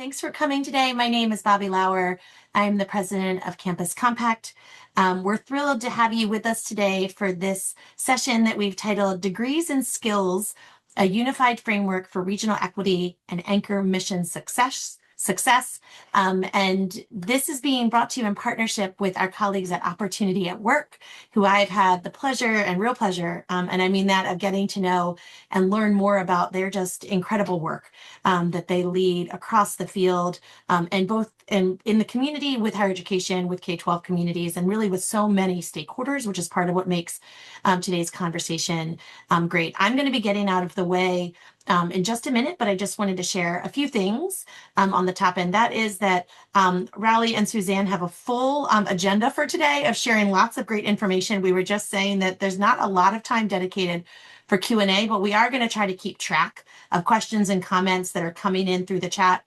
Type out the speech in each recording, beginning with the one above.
Thanks for coming today. My name is Bobby Lauer. I'm the president of Campus Compact. We're thrilled to have you with us today for this session that we've titled Degrees and Skills, a Unified Framework for Regional Equity and Anchor Mission Success. And this is being brought to you in partnership with our colleagues at Opportunity at Work, who I've had the pleasure and real pleasure, and I mean that, of getting to know and learn more about their just incredible work that they lead across the field, and both in the community with higher education, with K-12 communities, and really with so many stakeholders, which is part of what makes today's conversation great. I'm going to be getting out of the way in just a minute, but I just wanted to share a few things on the top end. That is that Riley and Suzanne have a full agenda for today of sharing lots of great information. We were just saying that there's not a lot of time dedicated for Q&A, but we are going to try to keep track of questions and comments that are coming in through the chat.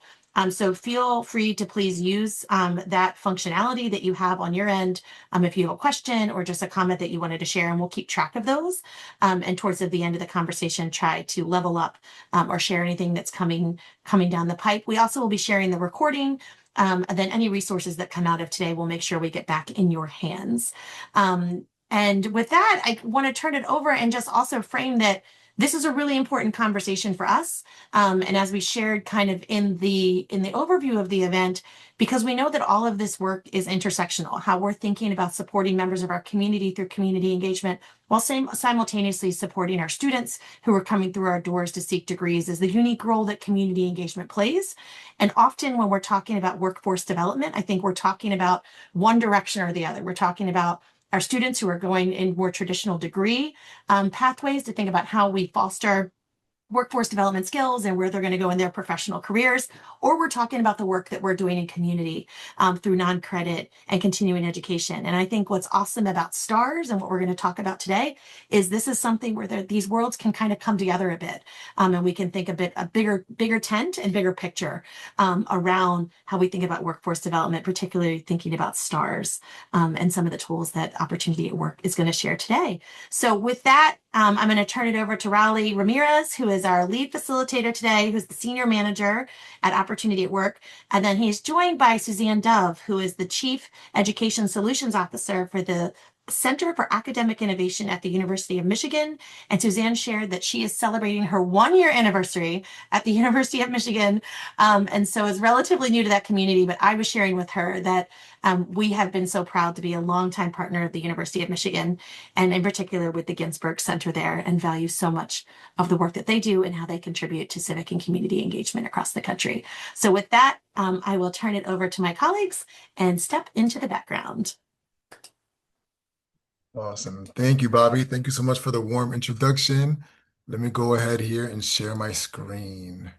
So feel free to please use that functionality that you have on your end if you have a question or just a comment that you wanted to share, and we'll keep track of those. And towards the end of the conversation, try to level up or share anything that's coming down the pipe. We also will be sharing the recording, and then any resources that come out of today, we'll make sure we get back in your hands. And with that, I want to turn it over and just also frame that this is a really important conversation for us. And as we shared kind of in the overview of the event, because we know that all of this work is intersectional, how we're thinking about supporting members of our community through community engagement, while simultaneously supporting our students who are coming through our doors to seek degrees, is the unique role that community engagement plays. And often when we're talking about workforce development, I think we're talking about one direction or the other. We're talking about our students who are going in more traditional degree pathways to think about how we foster workforce development skills and where they're going to go in their professional careers, or we're talking about the work that we're doing in community through non-credit and continuing education. And I think what's awesome about STARS and what we're going to talk about today is this is something where these worlds can kind of come together a bit, and we can think a bigger tent and bigger picture around how we think about workforce development, particularly thinking about STARS and some of the tools that Opportunity at Work is going to share today. So with that, I'm going to turn it over to Riley Ramirez, who is our lead facilitator today, who's the senior manager at Opportunity at Work. And then he's joined by Suzanne Dove, who is the chief education solutions officer for the Center for Academic Innovation at the University of Michigan. And Suzanne shared that she is celebrating her 1-year anniversary at the University of Michigan. And so is relatively new to that community, but I was sharing with her that we have been so proud to be a longtime partner of the University of Michigan, and in particular with the Ginsberg Center there, and value so much of the work that they do and how they contribute to civic and community engagement across the country. So with that, I will turn it over to my colleagues and step into the background. Awesome. Thank you, Bobby. Thank you so much for the warm introduction. Let me go ahead here and share my screen.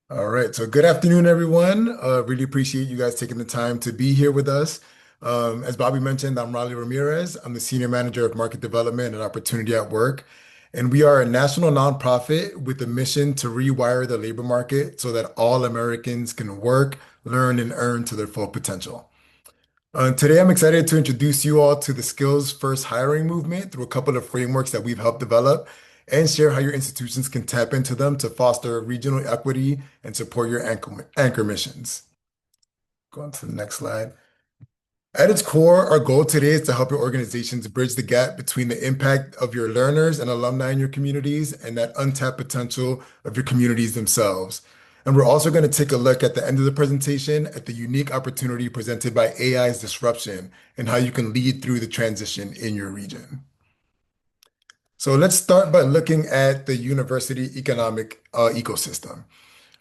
All right. So good afternoon, everyone. Really appreciate you guys taking the time to be here with us. As Bobby mentioned, I'm Riley Ramirez. I'm the Senior Manager of Market Development at Opportunity at Work. And we are a national nonprofit with a mission to rewire the labor market so that all Americans can work, learn, and earn to their full potential. Today, I'm excited to introduce you all to the Skills First hiring movement through a couple of frameworks that we've helped develop, and share how your institutions can tap into them to foster regional equity and support your anchor missions. Go on to the next slide. At its core, our goal today is to help your organizations bridge the gap between the impact of your learners and alumni in your communities and that untapped potential of your communities themselves. And we're also going to take a look at the end of the presentation at the unique opportunity presented by AI's disruption and how you can lead through the transition in your region. So let's start by looking at the university economic ecosystem.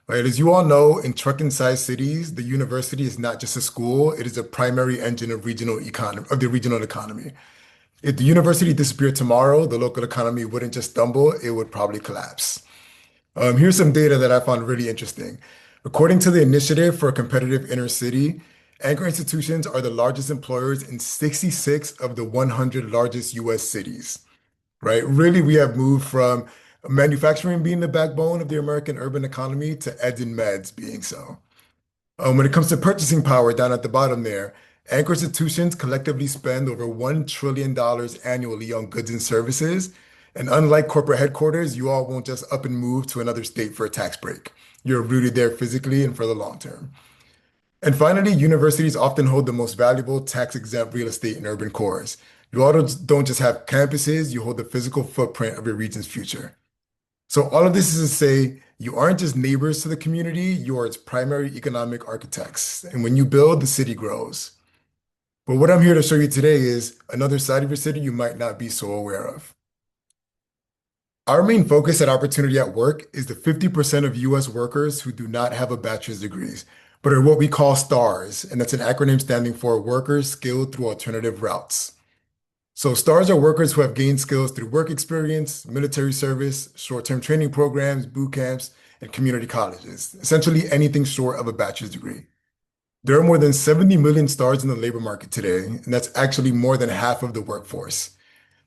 Right, as you all know, in trucking-sized cities, the university is not just a school; it is a primary engine of the regional economy. If the university disappeared tomorrow, the local economy wouldn't just stumble; it would probably collapse. Here's some data that I found really interesting. According to the Initiative for a Competitive Inner City, anchor institutions are the largest employers in 66 of the 100 largest U.S. cities. Right? Really, we have moved from manufacturing being the backbone of the American urban economy to eds and meds being so. When it comes to purchasing power down at the bottom there, anchor institutions collectively spend over $1 trillion annually on goods and services, And unlike corporate headquarters, you all won't just up and move to another state for a tax break. You're rooted there physically and for the long term. And finally, universities often hold the most valuable tax-exempt real estate in urban cores. You all don't just have campuses, you hold the physical footprint of your region's future. So all of this is to say, you aren't just neighbors to the community, you are its primary economic architects. And when you build, the city grows. But what I'm here to show you today is another side of your city you might not be so aware of. Our main focus at Opportunity at Work is the 50% of US workers who do not have a bachelor's degrees, but are what we call STARS, and that's an acronym standing for Workers Skilled Through Alternative Routes. So STARS are workers who have gained skills through work experience, military service, short-term training programs, boot camps, and community colleges, essentially anything short of a bachelor's degree. There are more than 70 million STARS in the labor market today, and that's actually more than half of the workforce.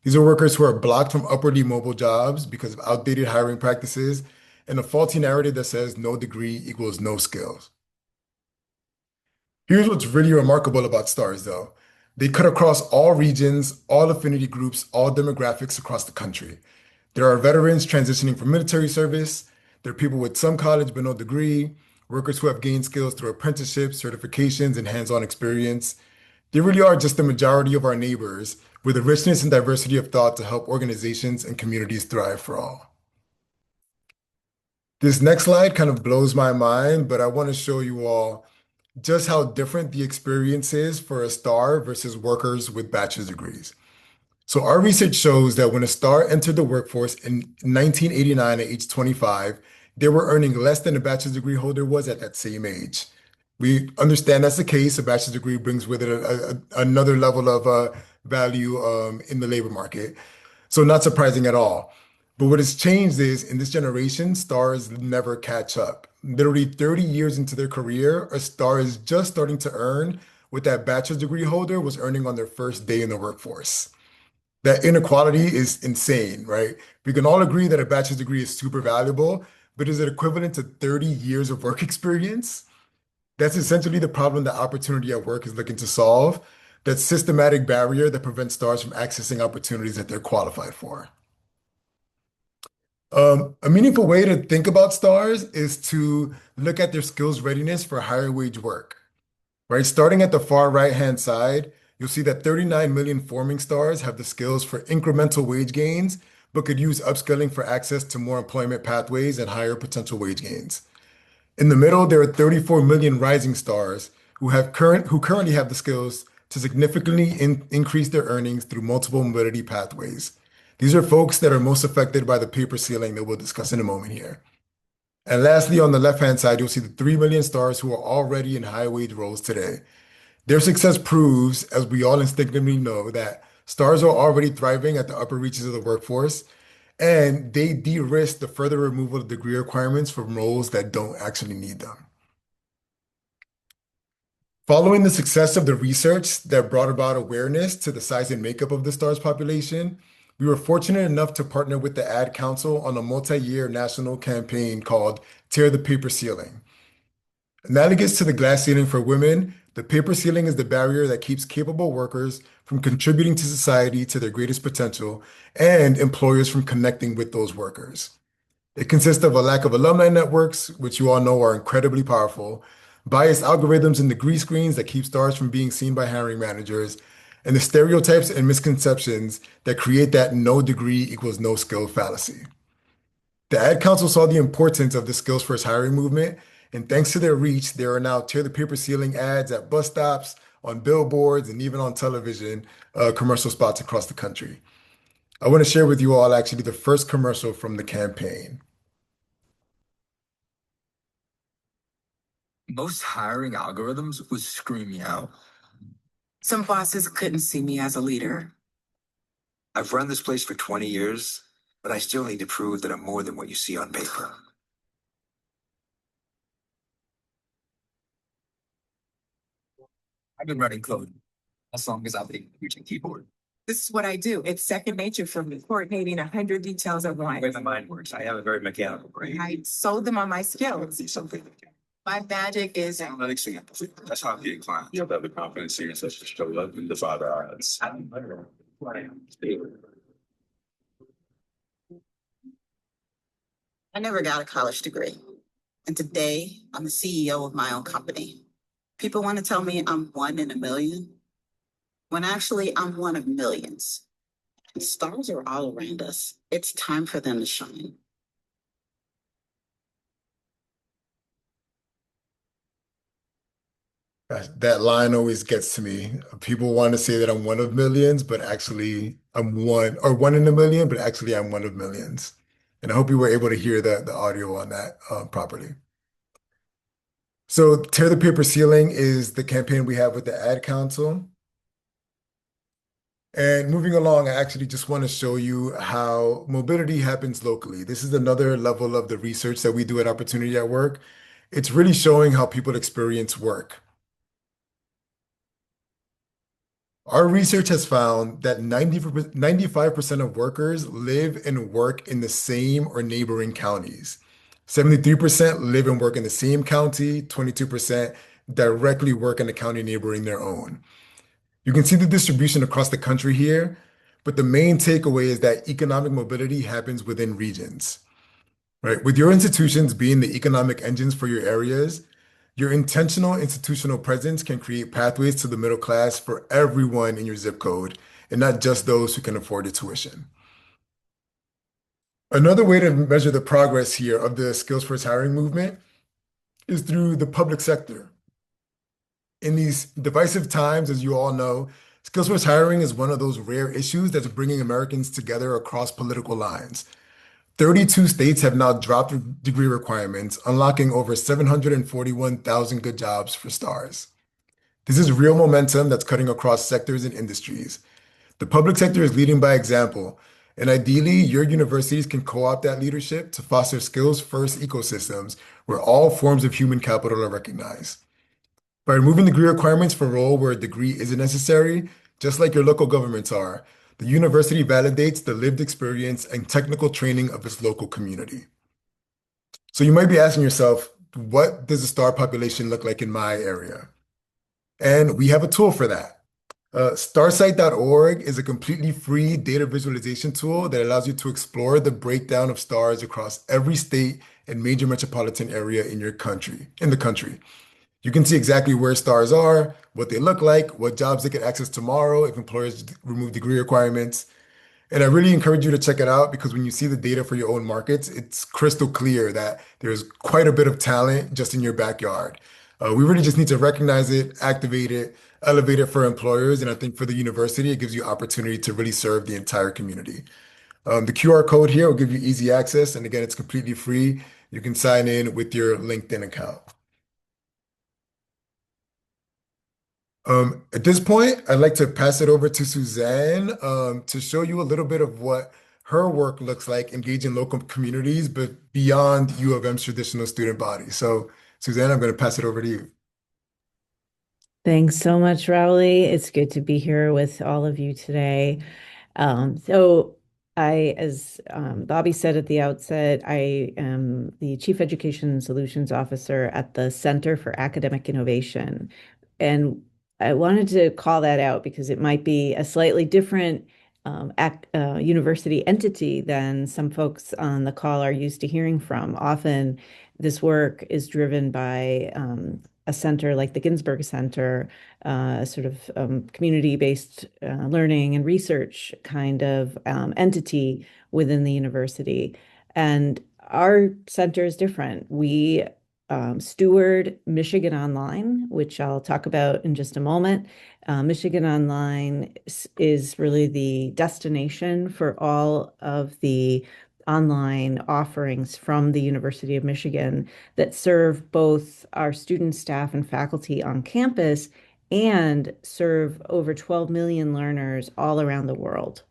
These are workers who are blocked from upwardly mobile jobs because of outdated hiring practices and a faulty narrative that says no degree equals no skills. Here's what's really remarkable about STARS, though. They cut across all regions, all affinity groups, all demographics across the country. There are veterans transitioning from military service. There are people with some college but no degree, workers who have gained skills through apprenticeships, certifications, and hands-on experience. They really are just the majority of our neighbors with a richness and diversity of thought to help organizations and communities thrive for all. This next slide kind of blows my mind, but I want to show you all just how different the experience is for a star versus workers with bachelor's degrees. So our research shows that when a star entered the workforce in 1989 at age 25, they were earning less than a bachelor's degree holder was at that same age. We understand that's the case. A bachelor's degree brings with it another level of value in the labor market. So not surprising at all. But what has changed is in this generation, stars never catch up. Literally 30 years into their career, a star is just starting to earn what that bachelor's degree holder was earning on their first day in the workforce. That inequality is insane, right? We can all agree that a bachelor's degree is super valuable, but is it equivalent to 30 years of work experience? That's essentially the problem that Opportunity at Work is looking to solve, that systematic barrier that prevents stars from accessing opportunities that they're qualified for. A meaningful way to think about stars is to look at their skills readiness for higher wage work, right? Starting at the far right-hand side, you'll see that 39 million forming stars have the skills for incremental wage gains, but could use upskilling for access to more employment pathways and higher potential wage gains. In the middle, there are 34 million rising stars who currently have the skills to significantly increase their earnings through multiple mobility pathways. These are folks that are most affected by the paper ceiling that we'll discuss in a moment here. And lastly, on the left-hand side, you'll see the 3 million stars who are already in high-wage roles today. Their success proves, as we all instinctively know, that stars are already thriving at the upper reaches of the workforce, and they de-risk the further removal of degree requirements from roles that don't actually need them. Following the success of the research that brought about awareness to the size and makeup of the STARS population, we were fortunate enough to partner with the Ad Council on a multi-year national campaign called Tear the Paper Ceiling. Analogous to the glass ceiling for women, the paper ceiling is the barrier that keeps capable workers from contributing to society to their greatest potential and employers from connecting with those workers. It consists of a lack of alumni networks, which you all know are incredibly powerful, biased algorithms and degree screens that keep stars from being seen by hiring managers, and the stereotypes and misconceptions that create that no degree equals no skill fallacy. The Ad Council saw the importance of the skills first hiring movement, and thanks to their reach, there are now tear the paper ceiling ads at bus stops, on billboards, and even on television commercial spots across the country. I want to share with you all actually the first commercial from the campaign. Most hiring algorithms would scream me out. Some bosses couldn't see me as a leader. I've run this place for 20 years, but I still need to prove that I'm more than what you see on paper. I've been running code as long as I've been using keyboard. This is what I do. It's second nature for me, coordinating 100 details at The way once. my mind works, I have a very mechanical brain. I sold them on my skills. See something. My magic is Analytics example. That's how I get clients. You have the confidence in yourself to show up and defy the odds. I never got a college degree. And today I'm the CEO of my own company. People want to tell me I'm one in a million, when actually I'm one of millions. The stars are all around us. It's time for them to shine. That line always gets to me. People want to say that I'm one of millions, but actually I'm one, or one in a million, but actually I'm one of millions. And I hope you were able to hear the audio on that properly. So Tear the Paper Ceiling is the campaign we have with the Ad Council. And moving along, I actually just want to show you how mobility happens locally. This is another level of the research that we do at Opportunity at Work. It's really showing how people experience work. Our research has found that 95% of workers live and work in the same or neighboring counties. 73% live and work in the same county, 22% directly work in the county neighboring their own. You can see the distribution across the country here, but the main takeaway is that economic mobility happens within regions, right? With your institutions being the economic engines for your areas, your intentional institutional presence can create pathways to the middle class for everyone in your zip code, and not just those who can afford the tuition. Another way to measure the progress here of the skills first hiring movement is through the public sector. In these divisive times, as you all know, skills first hiring is one of those rare issues that's bringing Americans together across political lines. 32 states have now dropped degree requirements, unlocking over 741,000 good jobs for stars. This is real momentum that's cutting across sectors and industries. The public sector is leading by example, and ideally, your universities can co-opt that leadership to foster skills-first ecosystems where all forms of human capital are recognized. By removing degree requirements for a role where a degree isn't necessary, just like your local governments are, the university validates the lived experience and technical training of its local community. So you might be asking yourself, what does the STAR population look like in my area? And we have a tool for that. Starsight.org is a completely free data visualization tool that allows you to explore the breakdown of stars across every state and major metropolitan area in the country. You can see exactly where stars are, what they look like, what jobs they can access tomorrow if employers remove degree requirements. And I really encourage you to check it out because when you see the data for your own markets, it's crystal clear that there's quite a bit of talent just in your backyard. We really just need to recognize it, activate it, elevate it for employers. And I think for the university, it gives you opportunity to really serve the entire community. The QR code here will give you easy access. And again, it's completely free. You can sign in with your LinkedIn account. At this point, I'd like to pass it over to Suzanne to show you a little bit of what her work looks like engaging local communities, but beyond U of M's traditional student body. So, Suzanne, I'm going to pass it over to you. Thanks so much, Rowley. It's good to be here with all of you today. So as Bobby said at the outset, I am the Chief Education Solutions Officer at the Center for Academic Innovation. And I wanted to call that out because it might be a slightly different university entity than some folks on the call are used to hearing from. Often this work is driven by a center like the Ginsberg Center, sort of community-based learning and research kind of entity within the university. And our center is different. We steward Michigan Online, which I'll talk about in just a moment. Michigan Online is really the destination for all of the online offerings from the University of Michigan that serve both our students, staff, and faculty on campus and serve over 12 million learners all around the world.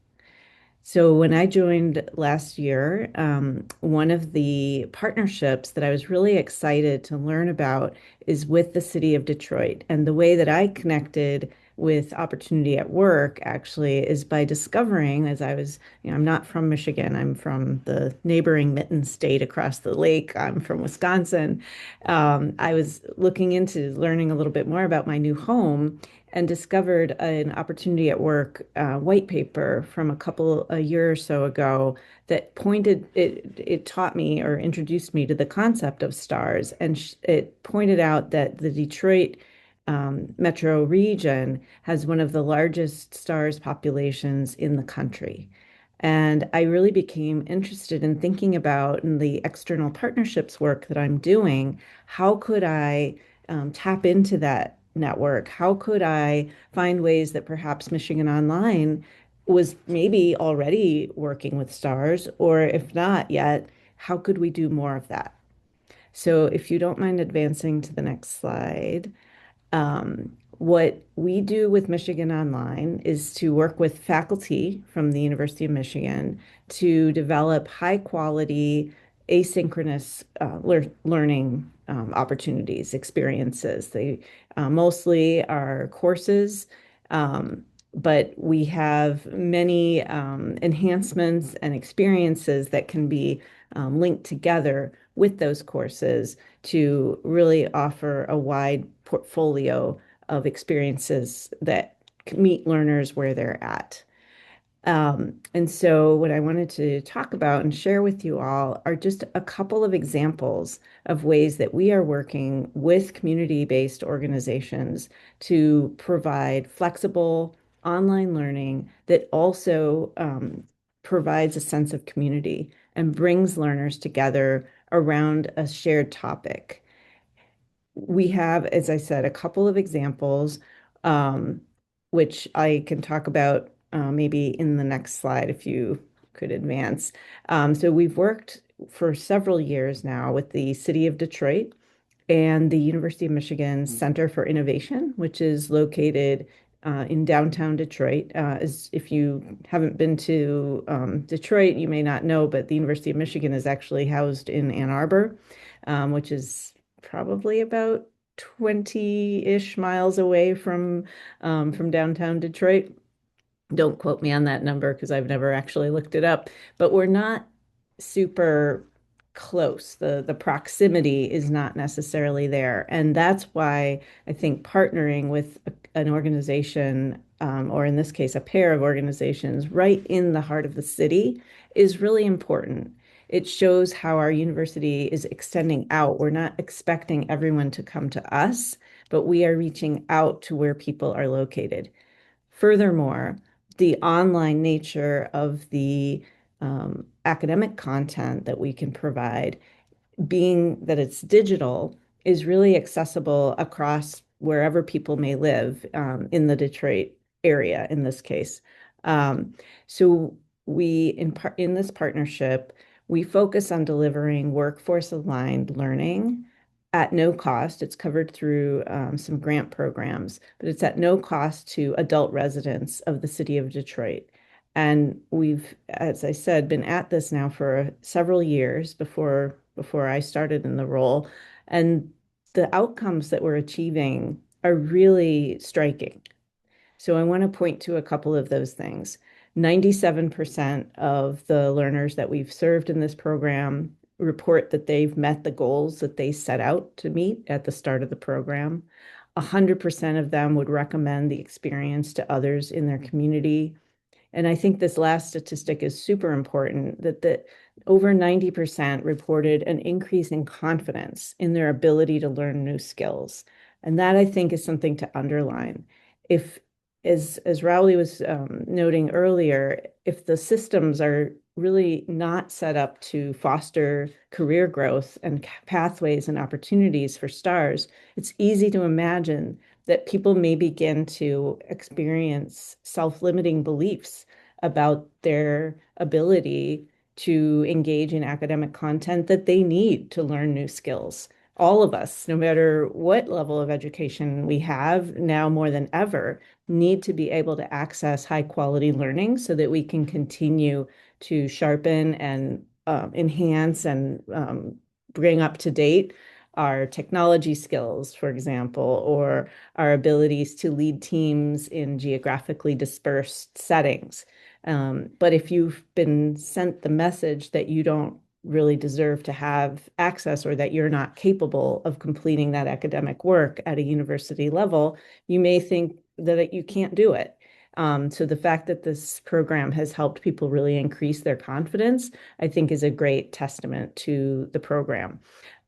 So when I joined last year, one of the partnerships that I was really excited to learn about is with the city of Detroit. And the way that I connected with opportunity at work actually is by discovering, as I was, I'm not from Michigan, I'm from the neighboring Mitten state across the lake. I'm from Wisconsin. I was looking into learning a little bit more about my new home and discovered an opportunity at work white paper from a year or so ago that it taught me or introduced me to the concept of stars. And it pointed out that the Detroit metro region has one of the largest stars populations in the country. And I really became interested in thinking about in the external partnerships work that I'm doing, how could I tap into that network? How could I find ways that perhaps Michigan Online was maybe already working with stars, or if not yet, how could we do more of that? So if you don't mind advancing to the next slide. What we do with Michigan Online is to work with faculty from the University of Michigan to develop high quality asynchronous learning opportunities, experiences. They mostly are courses, but we have many enhancements and experiences that can be linked together with those courses to really offer a wide portfolio of experiences that meet learners where they're at. And so what I wanted to talk about and share with you all are just a couple of examples of ways that we are working with community-based organizations to provide flexible online learning that also provides a sense of community and brings learners together around a shared topic. We have, as I said, a couple of examples, um, which I can talk about maybe in the next slide if you could advance. So we've worked for several years now with the City of Detroit and the University of Michigan Center for Innovation, which is located in downtown Detroit. As if you haven't been to Detroit, you may not know, but the University of Michigan is actually housed in Ann Arbor, which is probably about 20-ish miles away from downtown Detroit. Don't quote me on that number because I've never actually looked it up, but we're not super close. The proximity is not necessarily there. And that's why I think partnering with an organization, or in this case, a pair of organizations right in the heart of the city is really important. It shows how our university is extending out. We're not expecting everyone to come to us, but we are reaching out to where people are located. Furthermore, the online nature of the academic content that we can provide, being that it's digital, is really accessible across wherever people may live in the Detroit area in this case. So we, in this partnership, we focus on delivering workforce aligned learning at no cost. It's covered through some grant programs, but it's at no cost to adult residents of the city of Detroit. And we've, as I said, been at this now for several years before I started in the role. And the outcomes that we're achieving are really striking. So I want to point to a couple of those things. 97% of the learners that we've served in this program report that they've met the goals that they set out to meet at the start of the program. 100% of them would recommend the experience to others in their community. And I think this last statistic is super important, that over 90% reported an increase in confidence in their ability to learn new skills. And that, I think, is something to underline. If, as Rowley was noting earlier, if the systems are really not set up to foster career growth and pathways and opportunities for stars, it's easy to imagine that people may begin to experience self-limiting beliefs about their ability to engage in academic content that they need to learn new skills. All of us, no matter what level of education we have, now more than ever, need to be able to access high quality learning so that we can continue to sharpen and enhance and bring up to date our technology skills, for example, or our abilities to lead teams in geographically dispersed settings. But if you've been sent the message that you don't really deserve to have access or that you're not capable of completing that academic work at a university level, you may think that you can't do it. So the fact that this program has helped people really increase their confidence, I think, is a great testament to the program.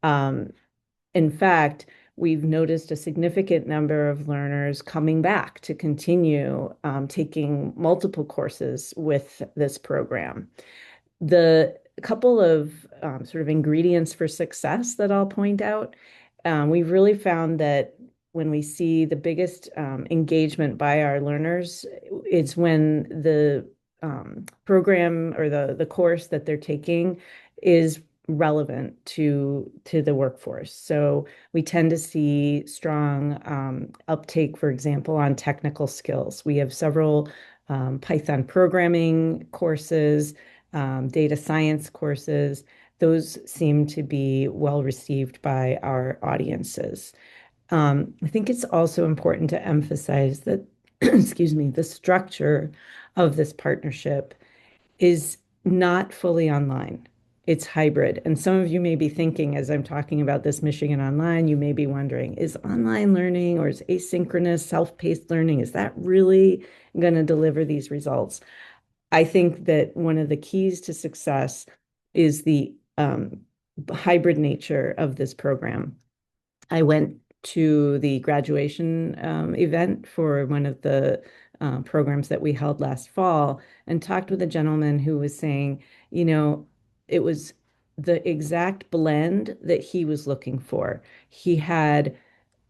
In fact, we've noticed a significant number of learners coming back to continue taking multiple courses with this program. The couple of sort of ingredients for success that I'll point out, we've really found that when we see the biggest engagement by our learners, it's when the program or the course that they're taking is relevant to the workforce. So we tend to see strong uptake, for example, on technical skills. We have several Python programming courses, data science courses. Those seem to be well received by our audiences. I think it's also important to emphasize that, excuse me, the structure of this partnership is not fully online. It's hybrid. And some of you may be thinking, as I'm talking about this Michigan Online, you may be wondering, is online learning or is asynchronous, self-paced learning, is that really going to deliver these results? I think that one of the keys to success is the hybrid nature of this program. I went to the graduation event for one of the programs that we held last fall and talked with a gentleman who was saying, it was the exact blend that he was looking for. He had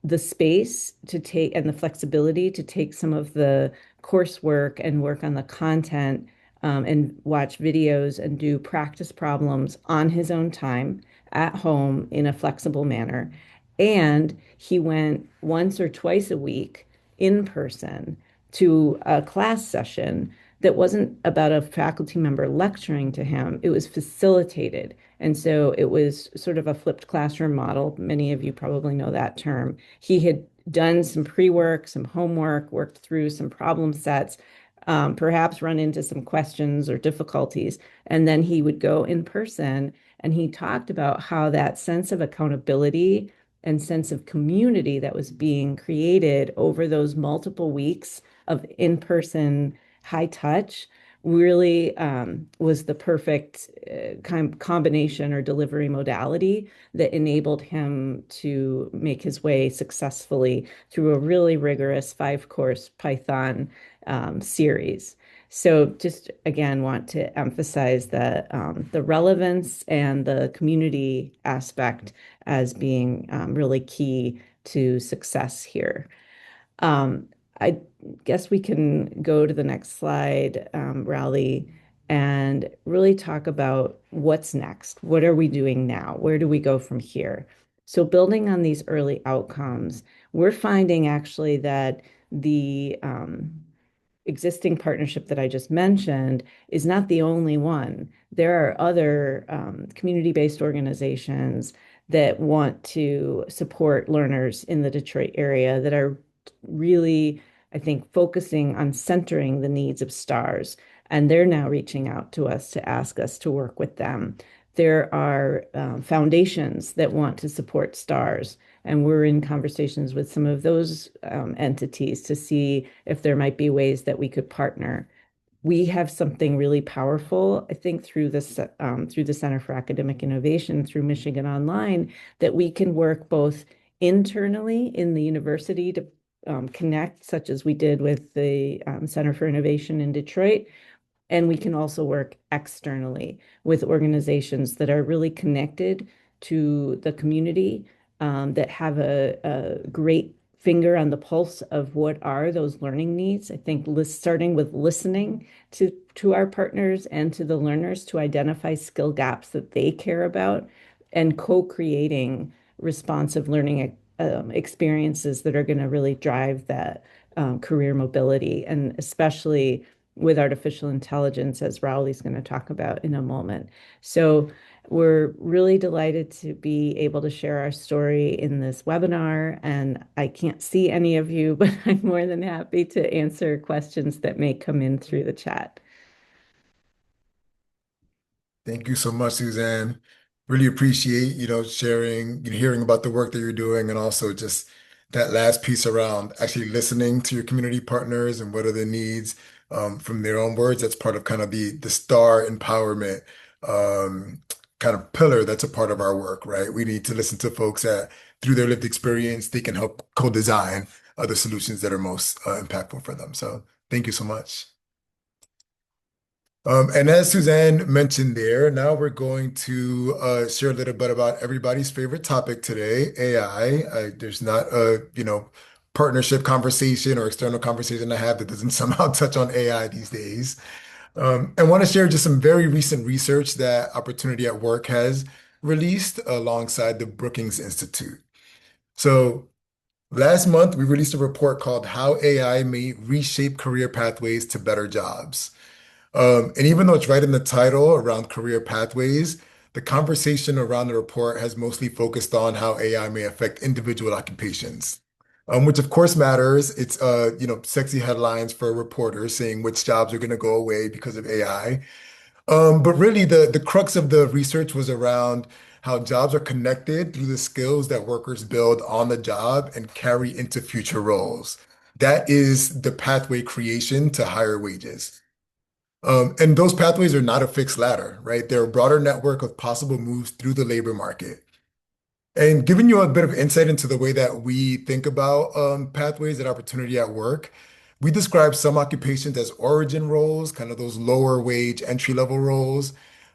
the space to take and the flexibility to take some of the coursework and work on the content and watch videos and do practice problems on his own time at home in a flexible manner. And he went once or twice a week in person to a class session that wasn't about a faculty member lecturing to him. It was facilitated. And so it was sort of a flipped classroom model. Many of you probably know that term. He had done some pre-work, some homework, worked through some problem sets, perhaps run into some questions or difficulties, and then he would go in person. And he talked about how that sense of accountability and sense of community that was being created over those multiple weeks of in-person high touch really was the perfect combination or delivery modality that enabled him to make his way successfully through a really rigorous 5-course Python series. So just again, want to emphasize the relevance and the community aspect as being really key to success here. I guess we can go to the next slide, Rowley, and really talk about what's next. What are we doing now? Where do we go from here? So building on these early outcomes, we're finding actually that the existing partnership that I just mentioned is not the only one. There are other community-based organizations that want to support learners in the Detroit area that are really, I think, focusing on centering the needs of STARS. And they're now reaching out to us to ask us to work with them. There are foundations that want to support STARS. And we're in conversations with some of those entities to see if there might be ways that we could partner. We have something really powerful, I think, through the Center for Academic Innovation, through Michigan Online, that we can work both internally in the university to connect, such as we did with the Center for Innovation in Detroit. And we can also work externally with organizations that are really connected to the community, that have a great finger on the pulse of what are those learning needs. I think starting with listening to our partners and to the learners to identify skill gaps that they care about, and co-creating responsive learning experiences that are going to really drive that career mobility, and especially with artificial intelligence, as Rowley's going to talk about in a moment. So We're really delighted to be able to share our story in this webinar, and I can't see any of you, but I'm more than happy to answer questions that may come in through the chat. Thank you so much, Suzanne. Really appreciate, sharing, hearing about the work that you're doing, and also just that last piece around actually listening to your community partners and what are the needs from their own words. That's part of kind of the star empowerment um, kind of pillar that's a part of our work, right? We need to listen to folks that through their lived experience, they can help co-design other solutions that are most impactful for them. So thank you so much. And as Suzanne mentioned there, now we're going to share a little bit about everybody's favorite topic today, AI. There's not a, partnership conversation or external conversation I have that doesn't somehow touch on AI these days. I want to share just some very recent research that Opportunity at Work has released alongside the Brookings Institute. So last month, we released a report called How AI May Reshape Career Pathways to Better Jobs. And even though it's right in the title around career pathways, the conversation around the report has mostly focused on how AI may affect individual occupations, which of course matters. It's sexy headlines for reporters saying which jobs are going to go away because of AI. But really, the crux of the research was around how jobs are connected through the skills that workers build on the job and carry into future roles. That is the pathway creation to higher wages. And those pathways are not a fixed ladder, right? They're a broader network of possible moves through the labor market. And giving you a bit of insight into the way that we think about pathways and opportunity at work, we describe some occupations as origin roles, kind of those lower wage entry level roles,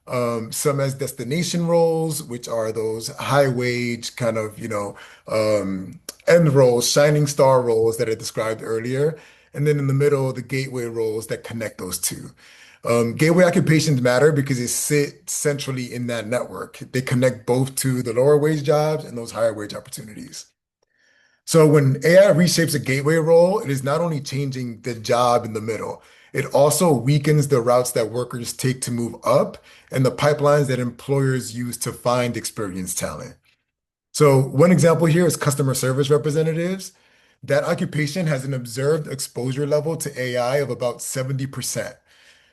some as destination roles, which are those high wage kind of, end roles, shining star roles that I described earlier. And then in the middle, the gateway roles that connect those two. Gateway occupations matter because they sit centrally in that network. They connect both to the lower wage jobs and those higher wage opportunities. So when AI reshapes a gateway role, it is not only changing the job in the middle, it also weakens the routes that workers take to move up and the pipelines that employers use to find experienced talent. So one example here is customer service representatives. That occupation has an observed exposure level to AI of about 70%.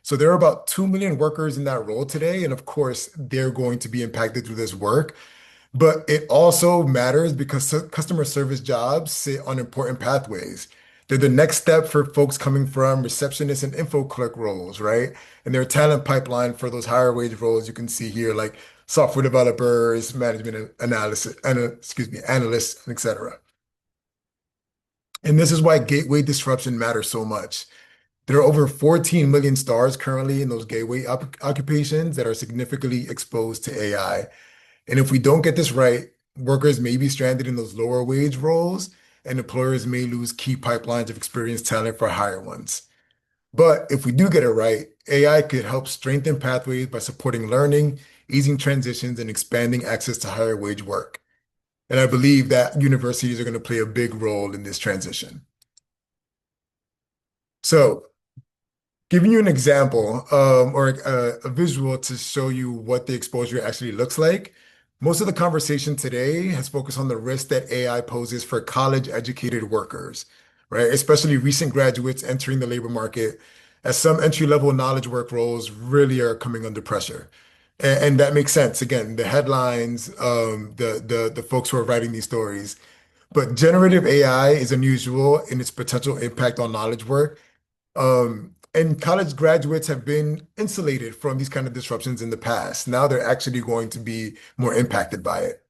So there are about 2 million workers in that role today. And of course, they're going to be impacted through this work. But it also matters because customer service jobs sit on important pathways. They're the next step for folks coming from receptionist and info clerk roles, right? And they're a talent pipeline for those higher wage roles you can see here, like software developers, management analysis, analysts, et cetera. And this is why gateway disruption matters so much. There are over 14 million stars currently in those gateway occupations that are significantly exposed to AI. And if we don't get this right, workers may be stranded in those lower wage roles, and employers may lose key pipelines of experienced talent for higher ones. But if we do get it right, AI could help strengthen pathways by supporting learning, easing transitions, and expanding access to higher wage work. And I believe that universities are going to play a big role in this transition. So giving you an example or a visual to show you what the exposure actually looks like. Most of the conversation today has focused on the risk that AI poses for college-educated workers, right? Especially recent graduates entering the labor market, as some entry-level knowledge work roles really are coming under pressure. And that makes sense. Again, the headlines, the folks who are writing these stories. But generative AI is unusual in its potential impact on knowledge work. And college graduates have been insulated from these kind of disruptions in the past. Now they're actually going to be more impacted by it.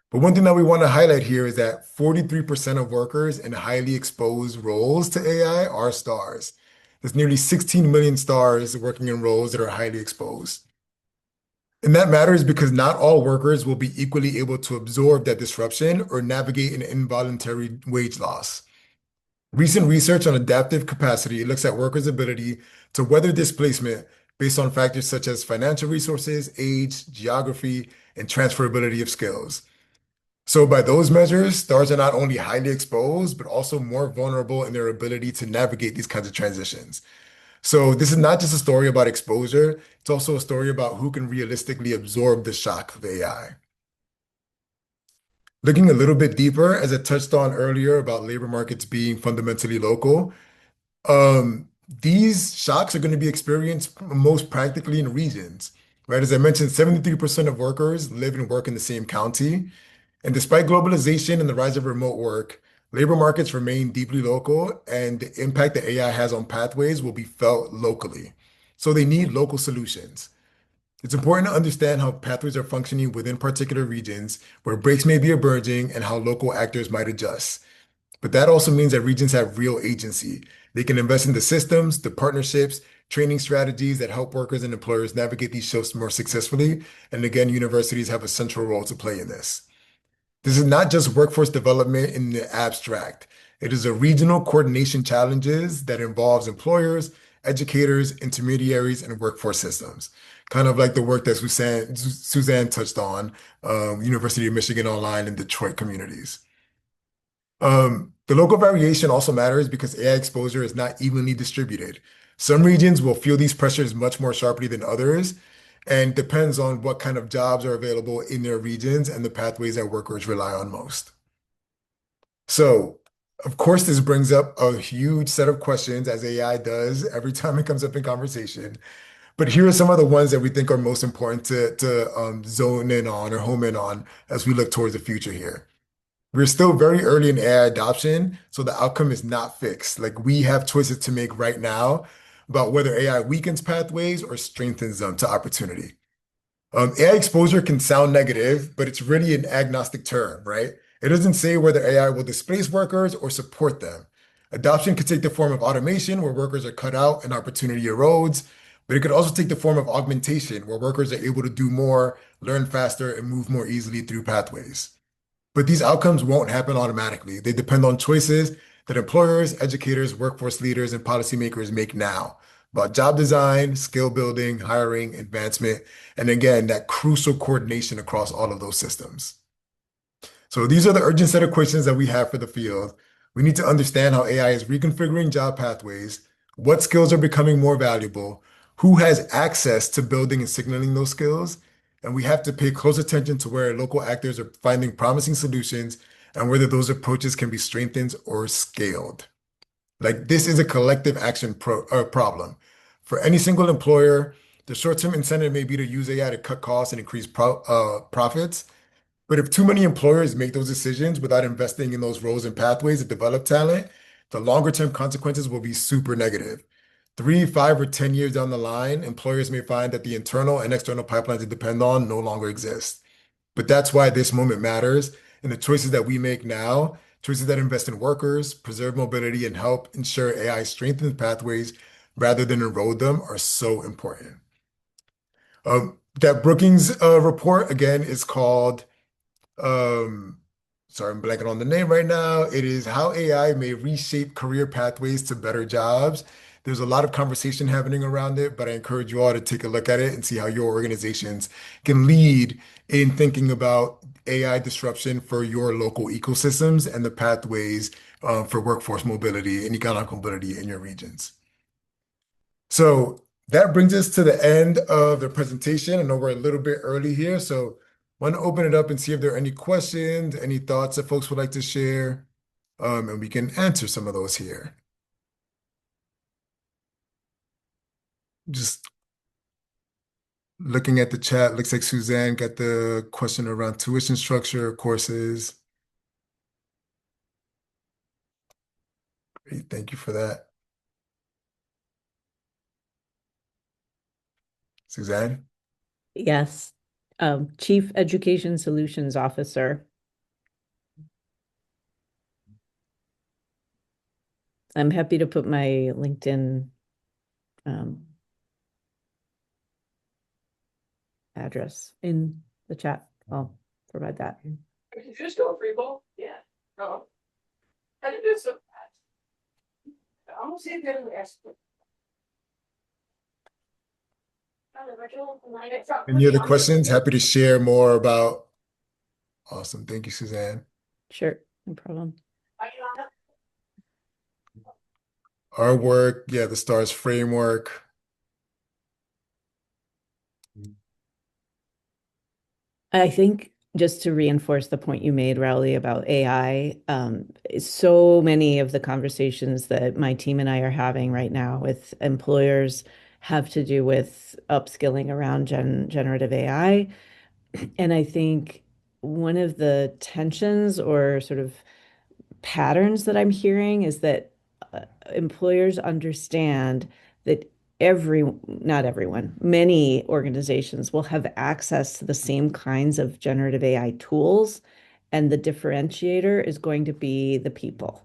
But one thing that we want to highlight here is that 43% of workers in highly exposed roles to AI are stars. There's nearly 16 million stars working in roles that are highly exposed. And that matters because not all workers will be equally able to absorb that disruption or navigate an involuntary wage loss. Recent research on adaptive capacity looks at workers' ability to weather displacement based on factors such as financial resources, age, geography, and transferability of skills. So by those measures, stars are not only highly exposed, but also more vulnerable in their ability to navigate these kinds of transitions. So this is not just a story about exposure, it's also a story about who can realistically absorb the shock of AI. Looking a little bit deeper, as I touched on earlier about labor markets being fundamentally local, these shocks are going to be experienced most practically in regions, right? As I mentioned, 73% of workers live and work in the same county. And despite globalization and the rise of remote work, labor markets remain deeply local, and the impact that AI has on pathways will be felt locally. So they need local solutions. It's important to understand how pathways are functioning within particular regions, where breaks may be emerging, and how local actors might adjust. But that also means that regions have real agency. They can invest in the systems, the partnerships, training strategies that help workers and employers navigate these shifts more successfully. And again, universities have a central role to play in this. This is not just workforce development in the abstract. It is a regional coordination challenges that involves employers, educators, intermediaries, and workforce systems. Kind of like the work that Suzanne touched on, University of Michigan Online and Detroit communities. The local variation also matters because AI exposure is not evenly distributed. Some regions will feel these pressures much more sharply than others, and depends on what kind of jobs are available in their regions and the pathways that workers rely on most. So, of course, this brings up a huge set of questions, as AI does every time it comes up in conversation. But here are some of the ones that we think are most important to zone in on or home in on as we look towards the future here. We're still very early in AI adoption, so the outcome is not fixed. Like we have choices to make right now about whether AI weakens pathways or strengthens them to opportunity. AI exposure can sound negative, but it's really an agnostic term, right? It doesn't say whether AI will displace workers or support them. Adoption could take the form of automation, where workers are cut out and opportunity erodes, but it could also take the form of augmentation, where workers are able to do more, learn faster, and move more easily through pathways. But these outcomes won't happen automatically. They depend on choices that employers, educators, workforce leaders, and policymakers make now about job design, skill building, hiring, advancement, and again, that crucial coordination across all of those systems. So these are the urgent set of questions that we have for the field. We need to understand how AI is reconfiguring job pathways, what skills are becoming more valuable, who has access to building and signaling those skills, and we have to pay close attention to where local actors are finding promising solutions and whether those approaches can be strengthened or scaled. Like this is a collective action problem. For any single employer, the short-term incentive may be to use AI to cut costs and increase profits. But if too many employers make those decisions without investing in those roles and pathways that develop talent, the longer term consequences will be super negative. 3, 5, or 10 years down the line, employers may find that the internal and external pipelines they depend on no longer exist. But that's why this moment matters. And the choices that we make now, choices that invest in workers, preserve mobility, and help ensure AI strengthens pathways rather than erode them, are so important. That Brookings report, again, is called um, sorry, I'm blanking on the name right now. It is How AI May Reshape Career Pathways to Better Jobs. There's a lot of conversation happening around it, but I encourage you all to take a look at it and see how your organizations can lead in thinking about AI disruption for your local ecosystems and the pathways for workforce mobility and economic mobility in your regions. So that brings us to the end of the presentation. I know we're a little bit early here, so want to open it up and see if there are any questions, any thoughts that folks would like to share, and we can answer some of those here. Just looking at the chat, looks like Suzanne got the question around tuition structure, courses. Great, thank you for that. Suzanne? Yes. Chief Education Solutions Officer. I'm happy to put my LinkedIn address in the chat. I'll provide that. Did you just go free ball? Yeah. No. How did you do so fast? I almost see it getting asked. Any other questions? Happy to share more about. Awesome. Thank you, Suzanne. Sure, no problem. Our work, yeah, the STARS framework. I think just to reinforce the point you made, Rowley, about AI, so many of the conversations that my team and I are having right now with employers have to do with upskilling around generative AI. And I think one of the tensions or sort of patterns that I'm hearing is that employers understand that not everyone, many organizations will have access to the same kinds of generative AI tools, and the differentiator is going to be the people.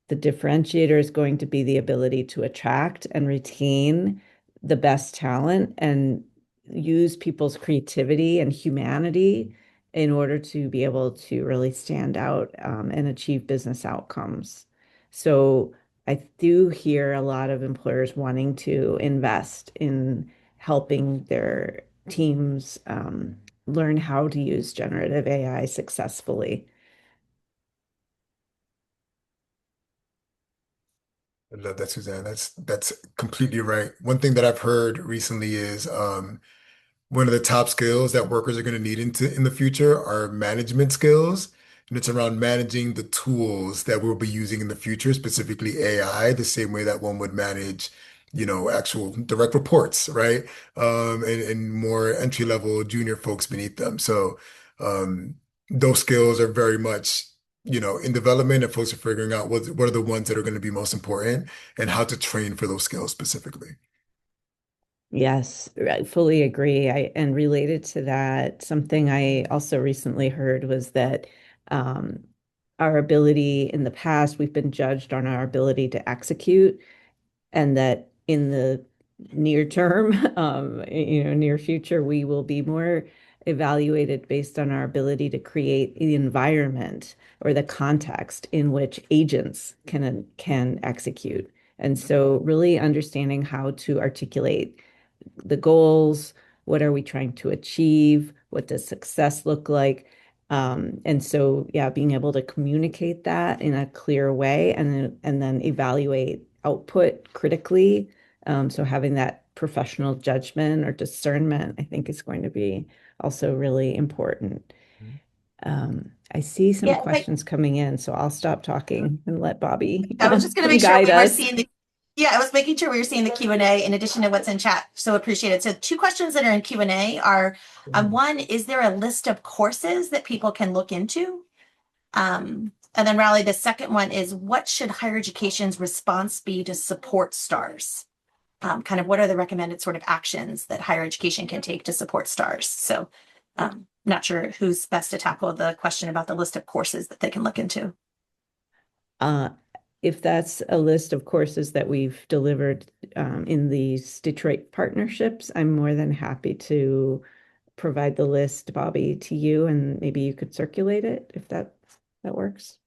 The differentiator is going to be the ability to attract and retain the best talent and use people's creativity and humanity in order to be able to really stand out and achieve business outcomes. So I do hear a lot of employers wanting to invest in helping their teams learn how to use generative AI successfully. I love that, Suzanne. That's completely right. One thing that I've heard recently is one of the top skills that workers are going to need in the future are management skills. And it's around managing the tools that we'll be using in the future, specifically AI, the same way that one would manage, actual direct reports, right? And more entry level junior folks beneath them. So um, those skills are very much, in development, and folks are figuring out what are the ones that are going to be most important and how to train for those skills specifically. Yes, I fully agree. And related to that, something I also recently heard was that um, our ability in the past, we've been judged on our ability to execute, and that in the near term, near future, we will be more evaluated based on our ability to create the environment or the context in which agents can execute. And so really understanding how to articulate the goals, what are we trying to achieve, what does success look like? And so, yeah, being able to communicate that in a clear way and then evaluate output critically. So having that professional judgment or discernment, I think is going to be also really important. I see some Yeah, questions coming in, so I'll stop talking and let Bobby I was just going to make sure guide we were us. seeing the, yeah, I was making sure we were seeing the Q&A in addition to what's in chat. So appreciate it. So two questions that are in Q&A are, one, is there a list of courses that people can look into? And then Riley, the second one is, what should higher education's response be to support STARS? Kind of what are the recommended sort of actions that higher education can take to support STARS? So not sure who's best to tackle the question about the list of courses that they can look into. Uh, if that's a list of courses that we've delivered in these Detroit partnerships, I'm more than happy to provide the list, Bobby, to you, and maybe you could circulate it if that works.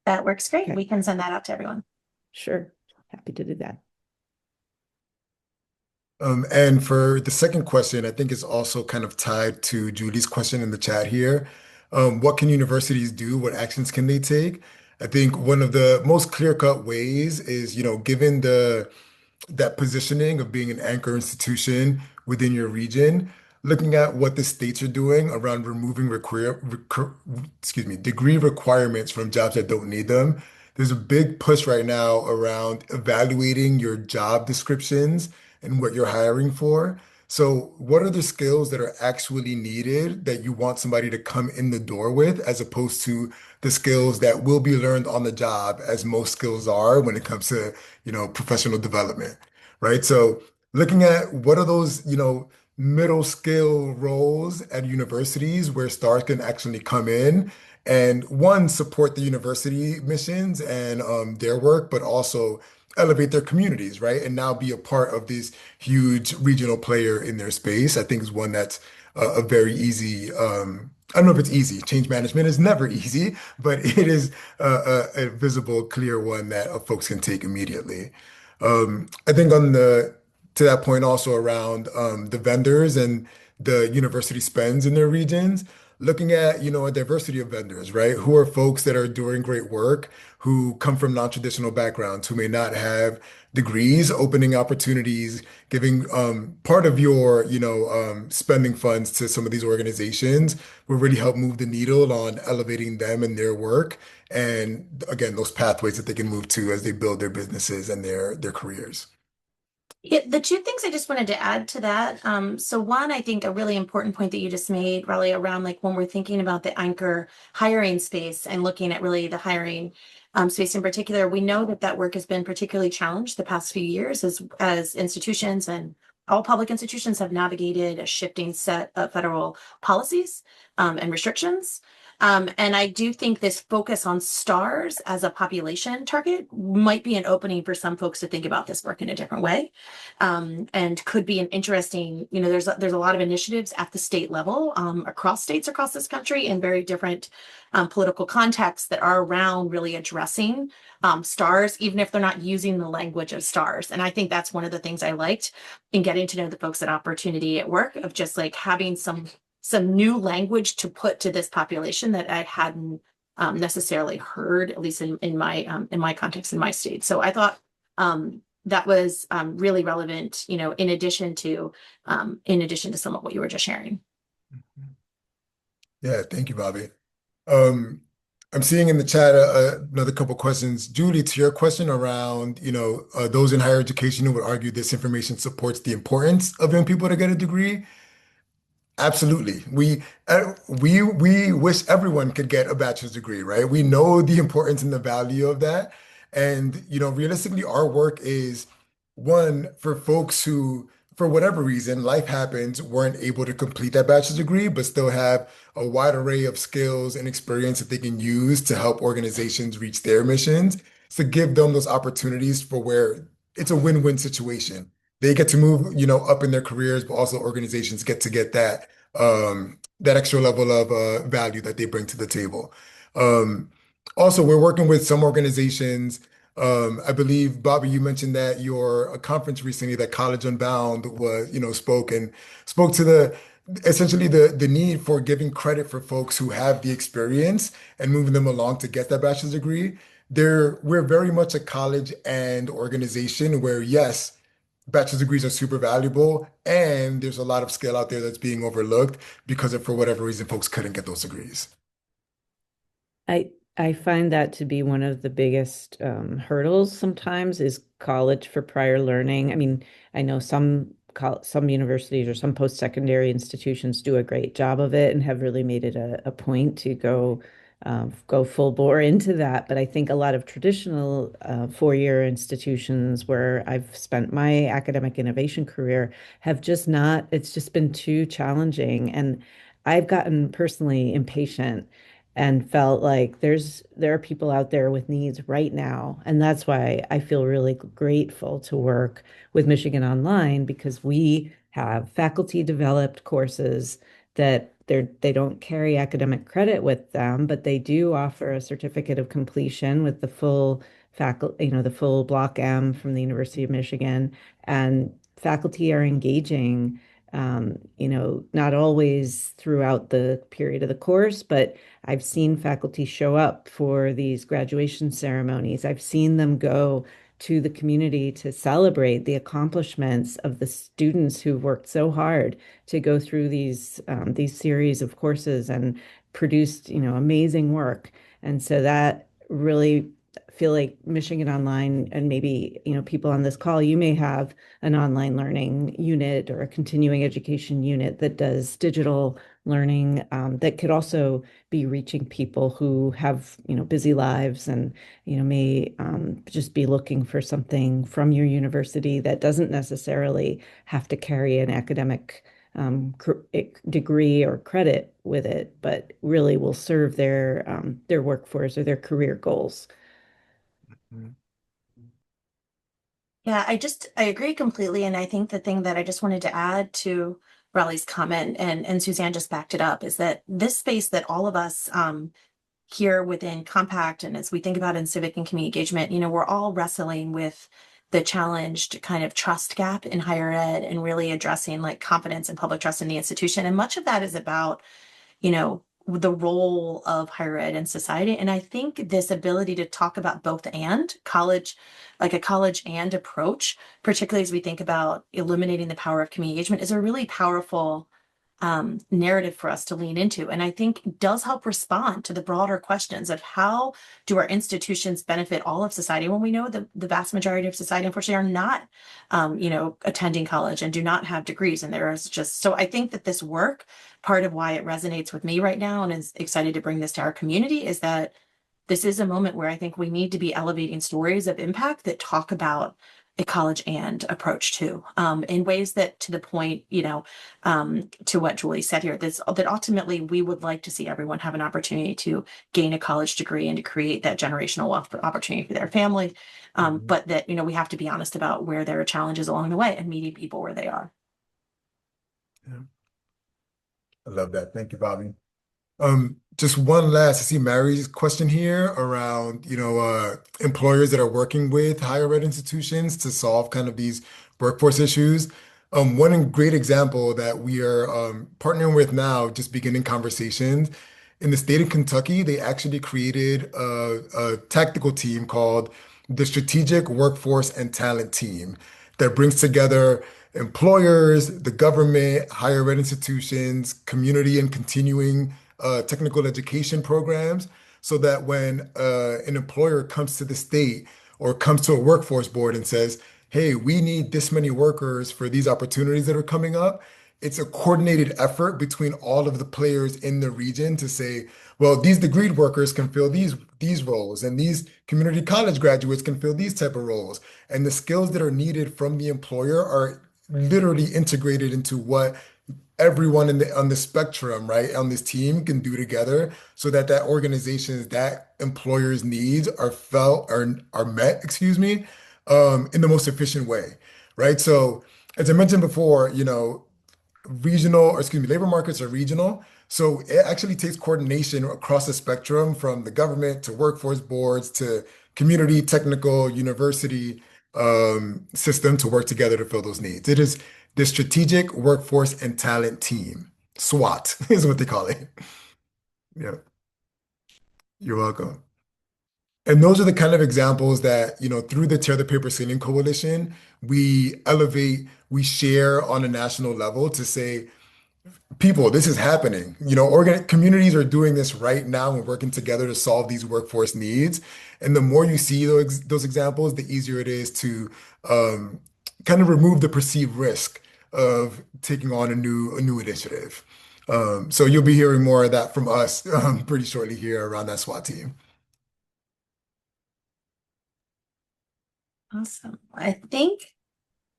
That works great. Okay. We can send that out to everyone. Sure. Happy to do that. And for the second question, I think it's also kind of tied to Julie's question in the chat here. What can universities do? What actions can they take? I think one of the most clear-cut ways is, given that positioning of being an anchor institution within your region, looking at what the states are doing around removing degree requirements from jobs that don't need them. There's a big push right now around evaluating your job descriptions and what you're hiring for. So, what are the skills that are actually needed that you want somebody to come in the door with, as opposed to the skills that will be learned on the job, as most skills are when it comes to, professional development, right? So, looking at what are those, middle skill roles at universities where stars can actually come in and one, support the university missions and their work, but also elevate their communities, right? And now be a part of this huge regional player in their space, I think is one that's a very easy, I don't know if it's easy. Change management is never easy, but it is a visible, clear one that folks can take immediately. I think to that point also around the vendors and the university spends in their regions, looking at, a diversity of vendors, right? Who are folks that are doing great work, who come from non-traditional backgrounds, who may not have degrees, opening opportunities, giving part of your, spending funds to some of these organizations will really help move the needle on elevating them and their work. And again, those pathways that they can move to as they build their businesses and their careers. Yeah, the two things I just wanted to add to that. So one, I think a really important point that you just made, really around like when we're thinking about the anchor hiring space and looking at really the hiring space in particular, we know that that work has been particularly challenged the past few years as institutions and all public institutions have navigated a shifting set of federal policies and restrictions. And I do think this focus on stars as a population target might be an opening for some folks to think about this work in a different way. And could be an interesting, there's a lot of initiatives at the state level across states across this country in very different political contexts that are around really addressing stars, even if they're not using the language of stars. And I think that's one of the things I liked in getting to know the folks at Opportunity at Work, of just like having some new language to put to this population that I hadn't necessarily heard, at least in my context in my state. So I thought that was really relevant, in addition to some of what you were just sharing. Yeah, thank you, Bobby. I'm seeing in the chat another couple questions. Julie, to your question around, those in higher education who would argue this information supports the importance of young people to get a degree. Absolutely. We wish everyone could get a bachelor's degree, right? We know the importance and the value of that. And, realistically, our work is one for folks who, for whatever reason, life happens, weren't able to complete that bachelor's degree, but still have a wide array of skills and experience that they can use to help organizations reach their missions. To give them those opportunities for where it's a win-win situation. They get to move, up in their careers, but also organizations get to get that extra level of value that they bring to the table. Um, Also, we're working with some organizations. I believe, Bobby, you mentioned that your a conference recently that College Unbound was, spoke to the essentially the need for giving credit for folks who have the experience and moving them along to get that bachelor's degree. We're very much a college and organization where, yes, bachelor's degrees are super valuable, and there's a lot of skill out there that's being overlooked because of, for whatever reason, folks couldn't get those degrees. I find that to be one of the biggest hurdles sometimes is college for prior learning. I mean, I know some universities or some post-secondary institutions do a great job of it and have really made it a point to go full bore into that. But I think a lot of traditional four-year institutions where I've spent my academic innovation career have just not, it's just been too challenging. And I've gotten personally impatient and felt like there are people out there with needs right now. And that's why I feel really grateful to work with Michigan Online, because we have faculty developed courses that they don't carry academic credit with them, but they do offer a certificate of completion with the full faculty, the full Block M from the University of Michigan. And faculty are engaging, not always throughout the period of the course, but I've seen faculty show up for these graduation ceremonies. I've seen them go to the community to celebrate the accomplishments of the students who worked so hard to go through these series of courses and produced, amazing work. And so that really feel like Michigan Online, and maybe, people on this call, you may have an online learning unit or a continuing education unit that does digital learning, that could also be reaching people who have, busy lives and, may just be looking for something from your university that doesn't necessarily have to carry an academic degree or credit with it, but really will serve their workforce or their career goals. Yeah, I agree completely. And I think the thing that I just wanted to add to Raleigh's comment, and Suzanne just backed it up, is that this space that all of us here within Compact, and as we think about in civic and community engagement, we're all wrestling with the challenged kind of trust gap in higher ed and really addressing like confidence and public trust in the institution. And much of that is about, the role of higher ed in society. And I think this ability to talk about both and college, like a college and approach, particularly as we think about eliminating the power of community engagement, is a really powerful narrative for us to lean into. And I think does help respond to the broader questions of how do our institutions benefit all of society when we know that the vast majority of society, unfortunately, are not, attending college and do not have degrees. And there is just, so I think that this work, part of why it resonates with me right now and is excited to bring this to our community is that this is a moment where I think we need to be elevating stories of impact that talk about a college and approach too, in ways that, to the point, to what Julie said here, that ultimately we would like to see everyone have an opportunity to gain a college degree and to create that generational wealth opportunity for their family. But that, we have to be honest about where there are challenges along the way and meeting people where they are. Yeah. I love that. Thank you, Bobby. Just one last, I see Mary's question here around, employers that are working with higher ed institutions to solve kind of these workforce issues. One great example that we are partnering with now, just beginning conversations in the state of Kentucky, they actually created a tactical team called the Strategic Workforce and Talent Team that brings together employers, the government, higher ed institutions, community and continuing technical education programs, so that when an employer comes to the state or comes to a workforce board and says, hey, we need this many workers for these opportunities that are coming up, it's a coordinated effort between all of the players in the region to say, well, these degreed workers can fill these roles, and these community college graduates can fill these type of roles. And the skills that are needed from the employer are literally integrated into what everyone on the spectrum, right, on this team can do together, so that organization's, that employer's needs are met, excuse me, in the most efficient way, right? So as I mentioned before, labor markets are regional. So it actually takes coordination across the spectrum, from the government to workforce boards to community, technical, university system, to work together to fill those needs. It is the Strategic Workforce and Talent Team. SWAT is what they call it. Yeah, you're welcome. And those are the kind of examples that, through the Tear the Paper Singing Coalition, we elevate, we share on a national level to say, people, this is happening. Communities are doing this right now and working together to solve these workforce needs. And the more you see those examples, the easier it is to kind of remove the perceived risk of taking on a new initiative. So you'll be hearing more of that from us pretty shortly here around that SWAT team. Awesome. I think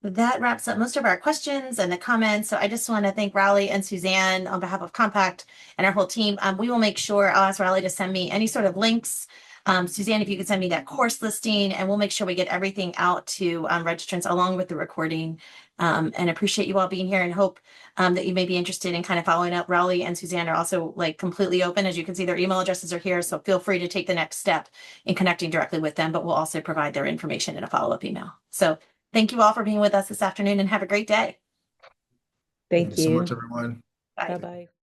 that wraps up most of our questions and the comments. So I just want to thank Raleigh and Suzanne on behalf of Compact and our whole team. We will make sure, I'll ask Raleigh to send me any sort of links. Suzanne, if you could send me that course listing, and we'll make sure we get everything out to registrants along with the recording. And appreciate you all being here, and hope that you may be interested in kind of following up. Raleigh and Suzanne are also completely open. As you can see, their email addresses are here. So feel free to take the next step in connecting directly with them, but we'll also provide their information in a follow-up email. So thank you all for being with us this afternoon, and have a great day. Thank So you. much, everyone. Bye. Bye-bye.